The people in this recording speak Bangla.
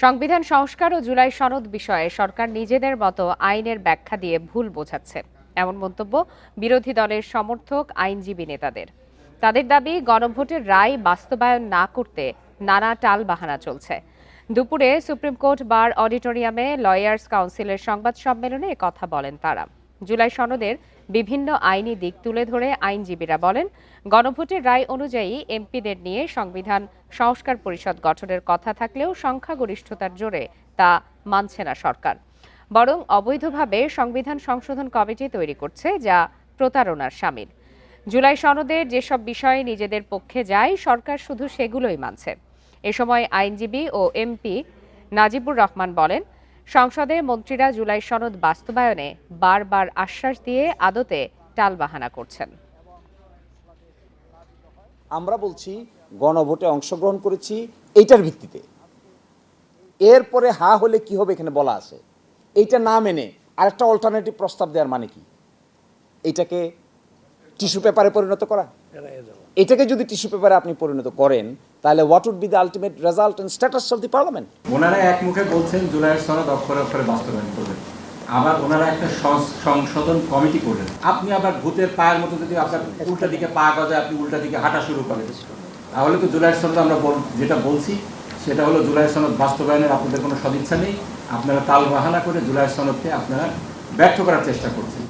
সংবিধান সংস্কার ও জুলাই সনদ বিষয়ে সরকার নিজেদের মতো আইনের ব্যাখ্যা দিয়ে ভুল বোঝাচ্ছে, এমন মন্তব্য বিরোধী দলের সমর্থক আইনজীবী নেতাদের। তাদের দাবি, গণভোটের রায় বাস্তবায়ন না করতে নানা টালবাহানা চলছে। দুপুরে সুপ্রিম কোর্ট বার অডিটোরিয়ামে লয়ার্স কাউন্সিলের সংবাদ সম্মেলনে কথা বলেন তারা। জুলাই সনদের বিভিন্ন আইনি দিক তুলে ধরে আইনজীবীরা বলেন, গণভোটের রায় অনুযায়ী এমপিদের নিয়ে সংবিধান সংস্কার পরিষদ গঠনের কথা থাকলেও সংখ্যাগরিষ্ঠতার জোরে তা মানছে না সরকার, বরং অবৈধভাবে সংবিধান সংশোধন কমিটি তৈরি করছে, যা প্রতারণার শামিল। জুলাই সনদের যেসব বিষয়ে নিজেদের পক্ষে যায়, সরকার শুধু সেগুলোই মানছে। এ সময় আইনজীবী ও এমপি নাজিবুর রহমান বলেন, সংসদে মন্ত্রীরা জুলাই সনদ বাস্তবায়নে বারবার আশ্বাস দিয়ে আদতে টালবাহানা করছেন। আমরা বলছি গণভোটে অংশগ্রহণ করেছি এইটার ভিত্তিতে, এরপরে হা হলে কি হবে এখানে বলা আছে। এইটা না মেনে আরেকটা অল্টারনেটিভ প্রস্তাব দেওয়ার মানে কি? এইটাকে টিস্যু পেপারে পরিণত করা? এটাকে যদি টিস্যু পেপারে আপনি পরিণত করেন, তাহলে what would be the ultimate result and status of the parliament? ওনারা এক মুখে বলছেন জুলাইয়ের সনদ অক্ষরে অক্ষরে বাস্তবায়ন করবেন, আবার ওনারা একটা সংশোধন কমিটি করলেন। আপনি আবার ভূতের পায়ের মতো যদি আপনার উল্টা দিকে পা গজায় আপনি উল্টা দিকে হাঁটা শুরু করেন, তাহলে তো জুলাইয়ের সনদ আমরা যেটা বলছি সেটা হলো জুলাইয়ের সনদ বাস্তবায়নের আপনাদের কোনো সদিচ্ছা নেই। আপনারা তাল বাহানা করে জুলাইয়ের সনদকে আপনারা ব্যর্থ করার চেষ্টা করছেন।